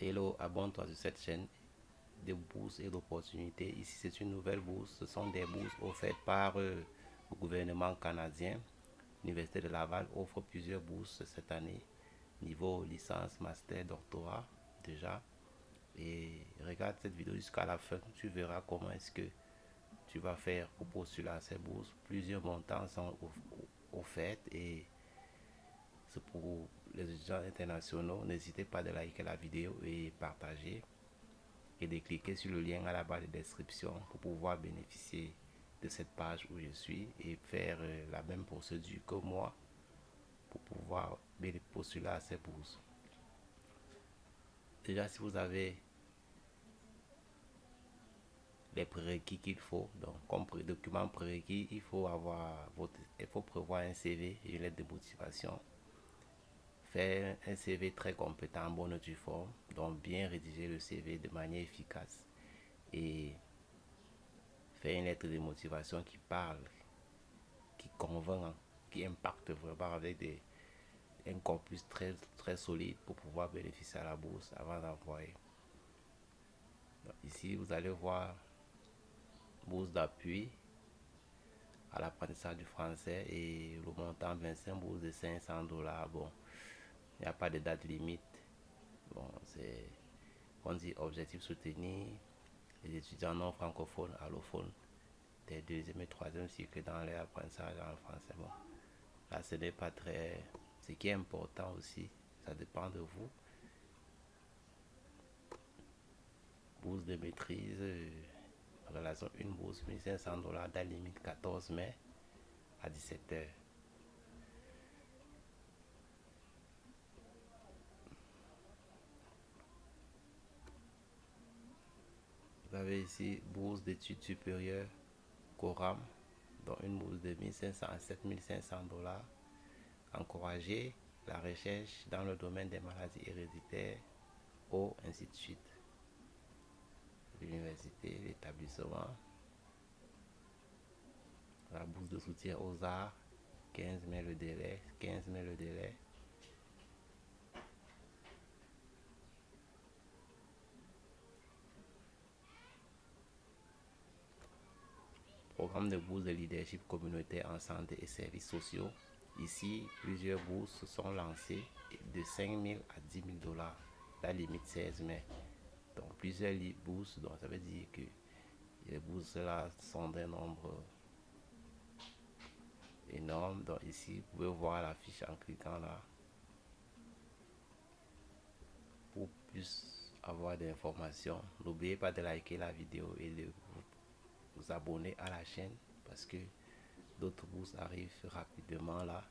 Hello, abonne-toi sur cette chaîne de bourses et d'opportunités. Ici, c'est une nouvelle bourse. Ce sont des bourses offertes par le gouvernement canadien. L'Université de Laval offre plusieurs bourses cette année, niveau licence, master, doctorat déjà. Et regarde cette vidéo jusqu'à la fin. Tu verras comment est-ce que tu vas faire pour postuler à ces bourses. Plusieurs montants sont offerts et c'est pour les étudiants internationaux. N'hésitez pas de liker la vidéo et partager et de cliquer sur le lien à la barre de description pour pouvoir bénéficier de cette page où je suis et faire la même procédure que moi pour pouvoir postuler à ces bourses. Déjà, si vous avez les prérequis qu'il faut, donc comme document prérequis, il faut prévoir un CV et une lettre de motivation. Faire un CV très compétent en bonne et due forme, donc bien rédiger le CV de manière efficace et faire une lettre de motivation qui parle, qui convainc, qui impacte vraiment avec un corpus très solide pour pouvoir bénéficier à la bourse avant d'envoyer. Ici, vous allez voir bourse d'appui à l'apprentissage du français et le montant 25 bourses de 500 $. Bon, il n'y a pas de date limite. Bon, on dit objectif soutenu les étudiants non francophones, allophones des deuxième et troisième cycle dans l'apprentissage en français. Bon, là, ce n'est pas très. Ce qui est important aussi, ça dépend de vous. Bourse de maîtrise, relation une bourse 1500 $, date limite 14 mai à 17 h. Vous avez ici bourse d'études supérieures Coram, dont une bourse de 1500 à 7500 $. Encourager la recherche dans le domaine des maladies héréditaires, ainsi de suite. L'université, l'établissement. La bourse de soutien aux arts, 15 mai le délai. 15 mai le délai. Programme de bourse de leadership communautaire en santé et services sociaux. Ici, plusieurs bourses sont lancées de 5 000 à 10 000 $. La limite 16 mai. Donc plusieurs bourses, donc ça veut dire que les bourses là sont d'un nombre énorme. Donc ici, vous pouvez voir la fiche en cliquant là pour plus avoir d'informations. N'oubliez pas de liker la vidéo et de vous abonner à la chaîne parce que d'autres bourses arrivent rapidement là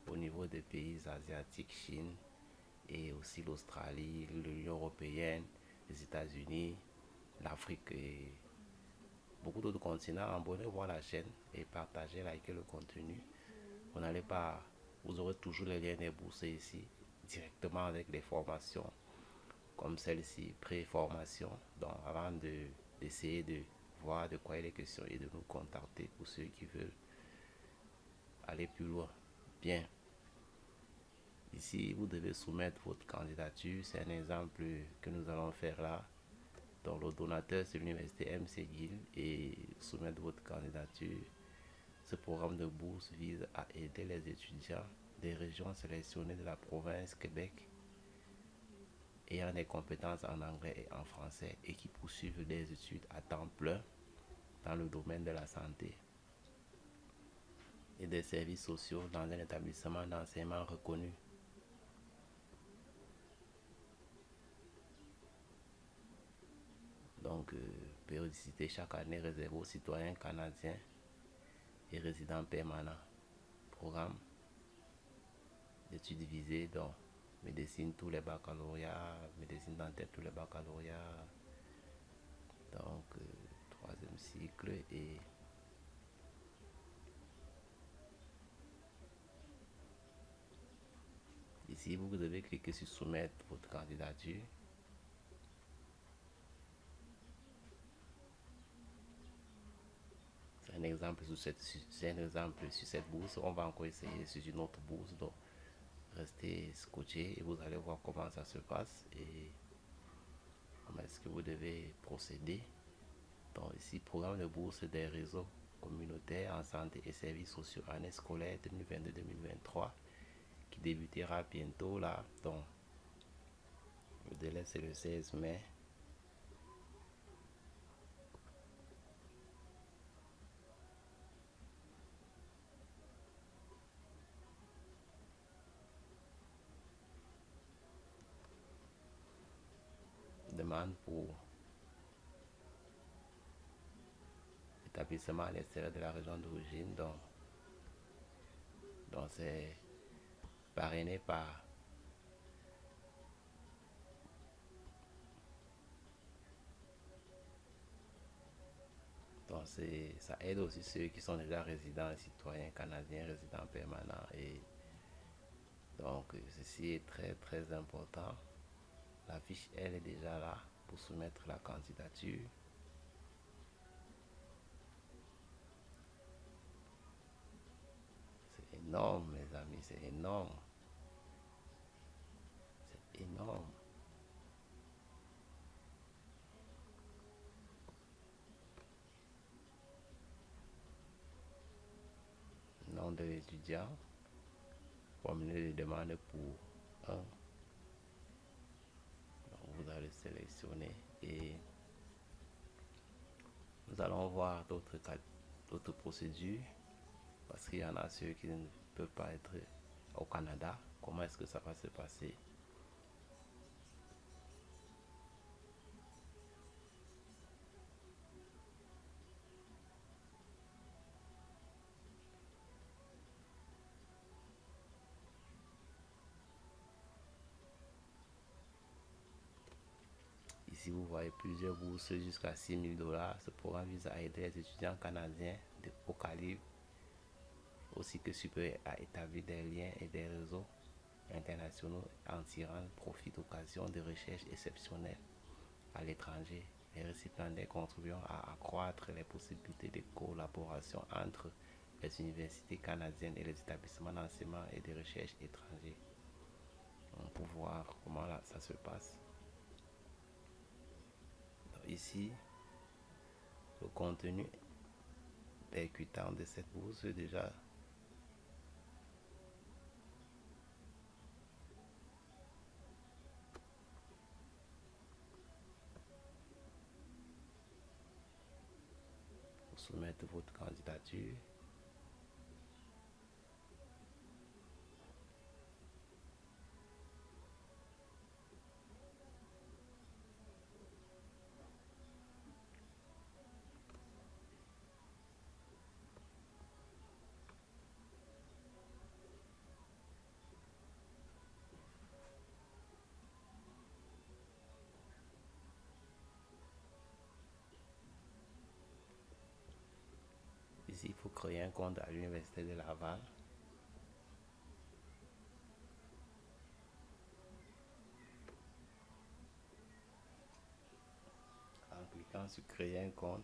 au niveau des pays asiatiques, Chine et aussi l'Australie, l'Union européenne, les États-Unis, l'Afrique et beaucoup d'autres continents. Abonnez-vous à la chaîne et partagez, likez le contenu. Vous n'allez pas, vous aurez toujours les liens des bourses ici directement avec les formations comme celle-ci, pré-formation. Donc avant d'essayer de voir de quoi il est question et de nous contacter pour ceux qui veulent aller plus loin. Bien. Ici, vous devez soumettre votre candidature. C'est un exemple que nous allons faire là. Donc, le donateur, c'est l'université McGill et soumettre votre candidature. Ce programme de bourse vise à aider les étudiants des régions sélectionnées de la province Québec ayant des compétences en anglais et en français et qui poursuivent des études à temps plein dans le domaine de la santé et des services sociaux dans un établissement d'enseignement reconnu. Donc, périodicité chaque année réservée aux citoyens canadiens et résidents permanents. Programme d'études visées, donc médecine tous les baccalauréats, médecine dentaire tous les baccalauréats, donc troisième cycle et ici vous devez cliquer sur soumettre votre candidature. C'est un exemple sur cette bourse. On va encore essayer sur une autre bourse. Donc restez scotché et vous allez voir comment ça se passe. Et comment est-ce que vous devez procéder. Donc ici, programme de bourse des réseaux communautaires en santé et services sociaux année scolaire 2022-2023 qui débutera bientôt là. Donc le délai c'est le 16 mai. Demande pour établissement à l'extérieur de la région d'origine. Donc c'est parrainé par donc ça aide aussi ceux qui sont déjà résidents et citoyens canadiens, résidents permanents. Et donc ceci est très très important. La fiche elle est déjà là pour soumettre la candidature. C'est énorme mes amis, c'est énorme. C'est énorme. Nom de l'étudiant, formulaire de demande pour un. Donc vous allez sélectionner et nous allons voir d'autres procédures parce qu'il y en a ceux qui ne peuvent pas être au Canada. Comment est-ce que ça va se passer? Ici, vous voyez plusieurs bourses jusqu'à 6 000 $. Ce programme vise à aider les étudiants canadiens de haut calibre, aussi que supérieur, à établir des liens et des réseaux internationaux en tirant profit d'occasions de recherche exceptionnelles à l'étranger. Les récipiendaires contribuant à accroître les possibilités de collaboration entre les universités canadiennes et les établissements d'enseignement et de recherche étrangers. Pour voir comment ça se passe. Donc ici, le contenu percutant de cette bourse déjà. Pour soumettre votre candidature. Ici, il faut créer un compte à l'Université de Laval. En cliquant sur créer un compte,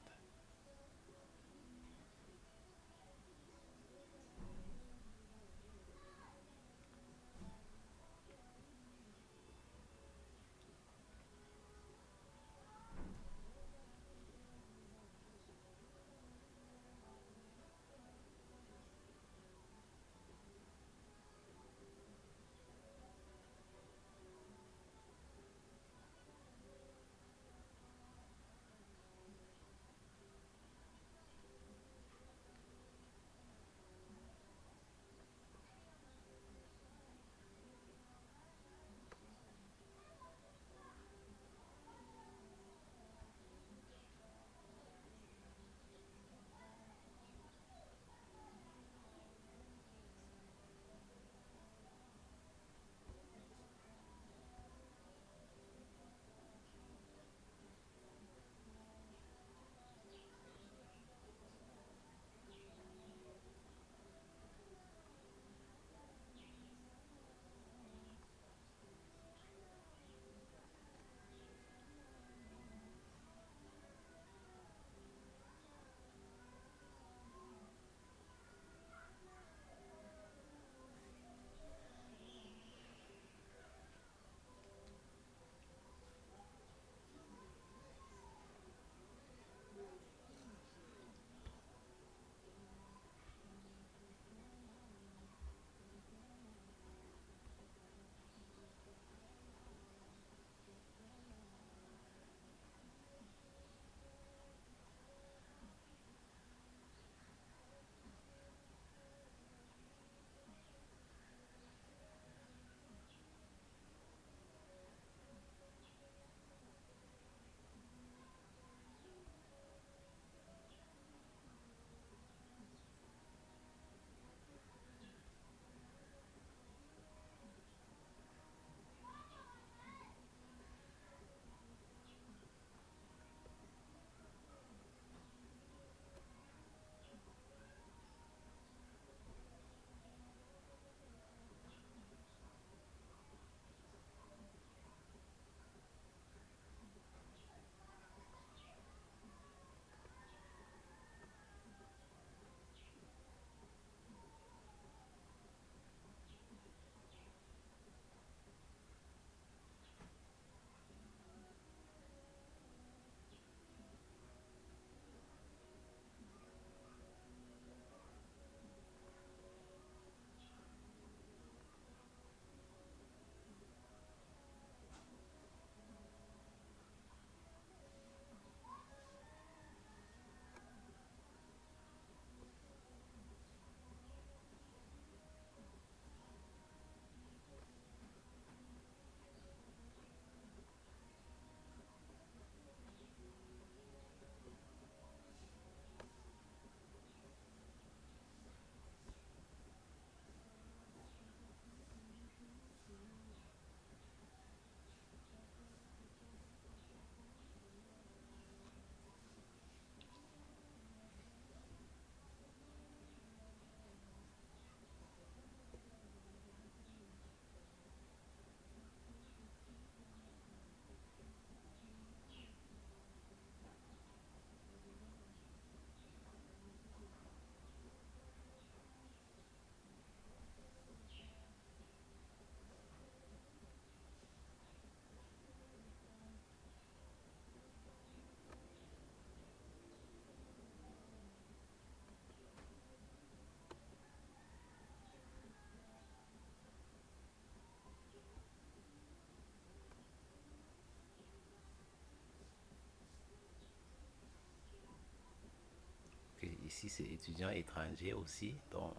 ici c'est étudiants étrangers aussi. Donc,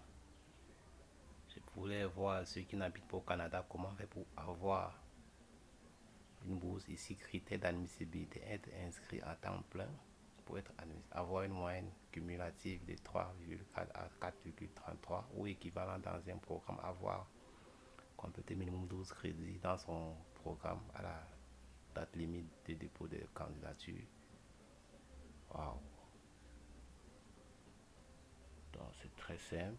je voulais voir ceux qui n'habitent pas au Canada comment faire pour avoir une bourse ici. Critère d'admissibilité, être inscrit à temps plein pour avoir une moyenne cumulative de 3,4 à 4,33 ou équivalent dans un programme, avoir complété minimum 12 crédits dans son programme à la date limite de dépôt de candidature. Wow. Donc c'est très simple.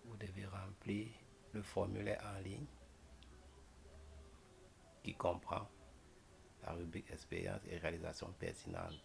Vous devez remplir le formulaire en ligne qui comprend la rubrique expérience et réalisation pertinente.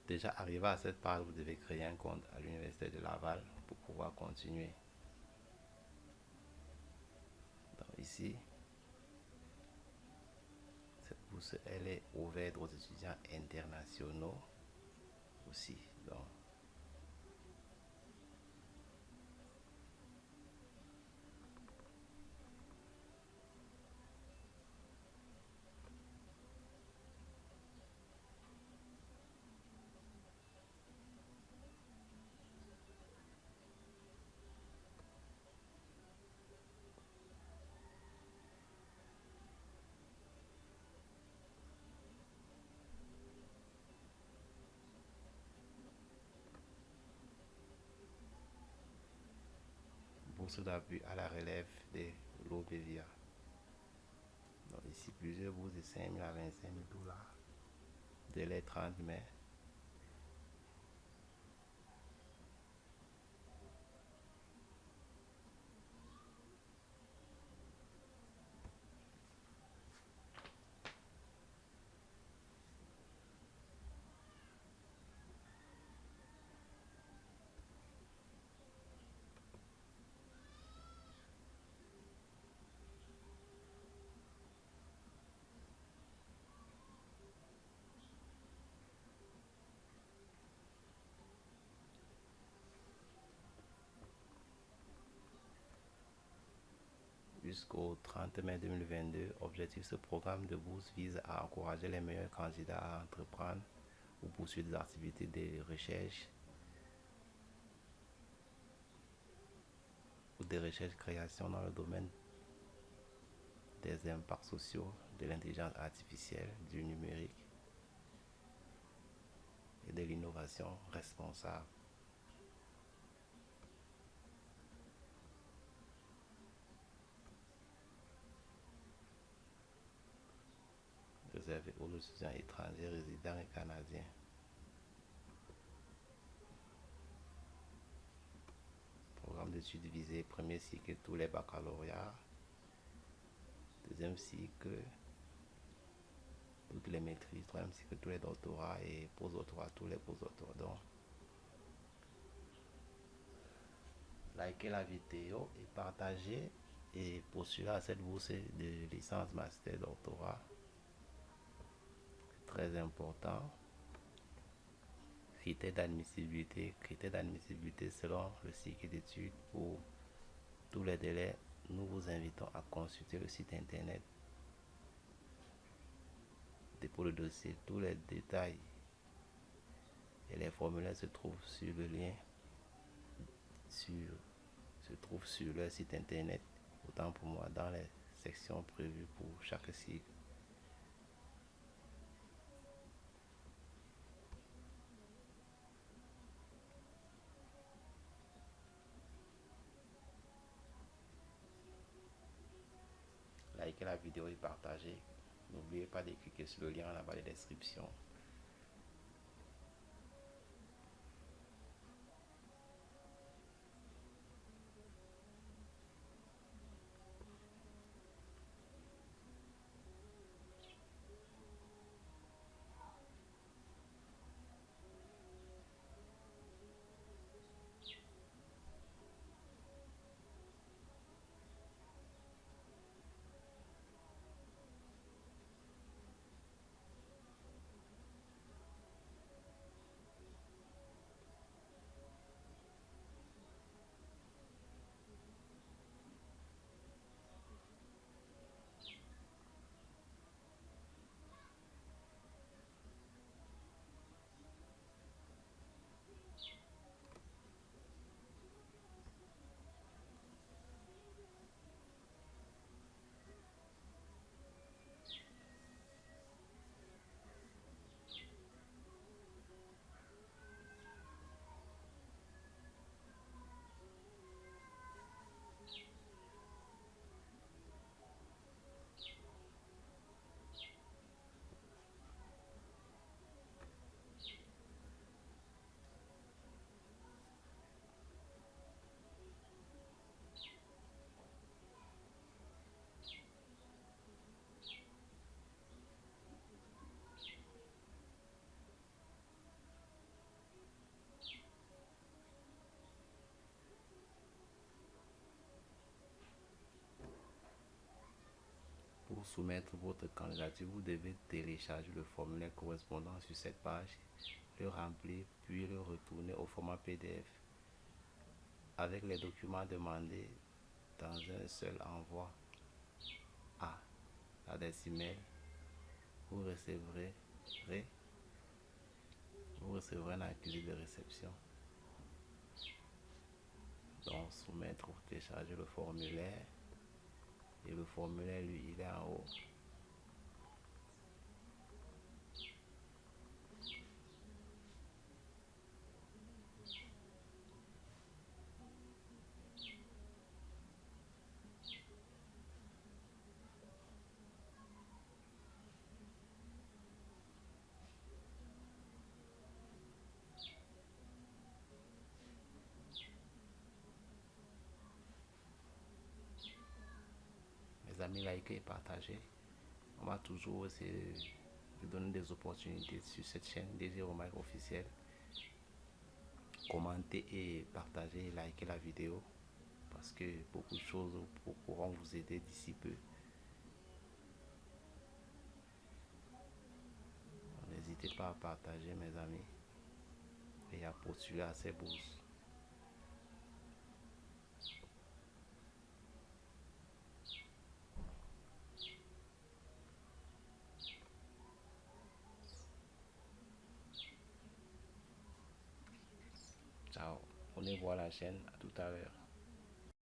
Déjà arrivé à cette page, vous devez créer un compte à l'Université de Laval pour pouvoir continuer. Donc ici, cette bourse, elle est ouverte aux étudiants internationaux aussi. Donc, bourse d'appui à la relève de l'OBVIA. Donc ici, plusieurs bourses de 5 000 à 25 000 dollars. Délai 30 mai. Jusqu'au 30 mai 2022, objectif, ce programme de bourse vise à encourager les meilleurs candidats à entreprendre ou poursuivre des activités de recherche ou de recherche-création dans le domaine des impacts sociaux, de l'intelligence artificielle, du numérique et de l'innovation responsable. Réservé aux étudiants étrangers, résidents et canadiens. Programme d'études visé, premier cycle, tous les baccalauréats. Deuxième cycle, toutes les maîtrises. Troisième cycle, tous les doctorats. Et post-doctorats, tous les post-doctorats. Donc, likez la vidéo et partagez. Et postulez à cette bourse de licence, master, doctorat. Très important. Critères d'admissibilité. Critères d'admissibilité selon le cycle d'études. Pour tous les délais, nous vous invitons à consulter le site internet. Dépôt le dossier, tous les détails et les formulaires se trouvent sur le lien se trouvent sur leur site internet. Autant pour moi, dans les sections prévues pour chaque cycle. liker la vidéo et partager. N'oubliez pas de cliquer sur le lien en bas de la description. Pour soumettre votre candidature, vous devez télécharger le formulaire correspondant sur cette page, le remplir, puis le retourner au format PDF avec les documents demandés dans un seul envoi à l'adresse email. Vous recevrez un accusé de réception. Donc soumettre ou télécharger le formulaire, et le formulaire lui il est en haut. Mes amis, likez et partagez. On va toujours essayer de donner des opportunités sur cette chaîne DG Romain officiel. Commentez et partagez et likez la vidéo parce que beaucoup de choses pourront vous aider d'ici peu. N'hésitez pas à partager, mes amis, et à postuler à ces bourses. Ciao, on est voir la chaîne, à tout à l'heure.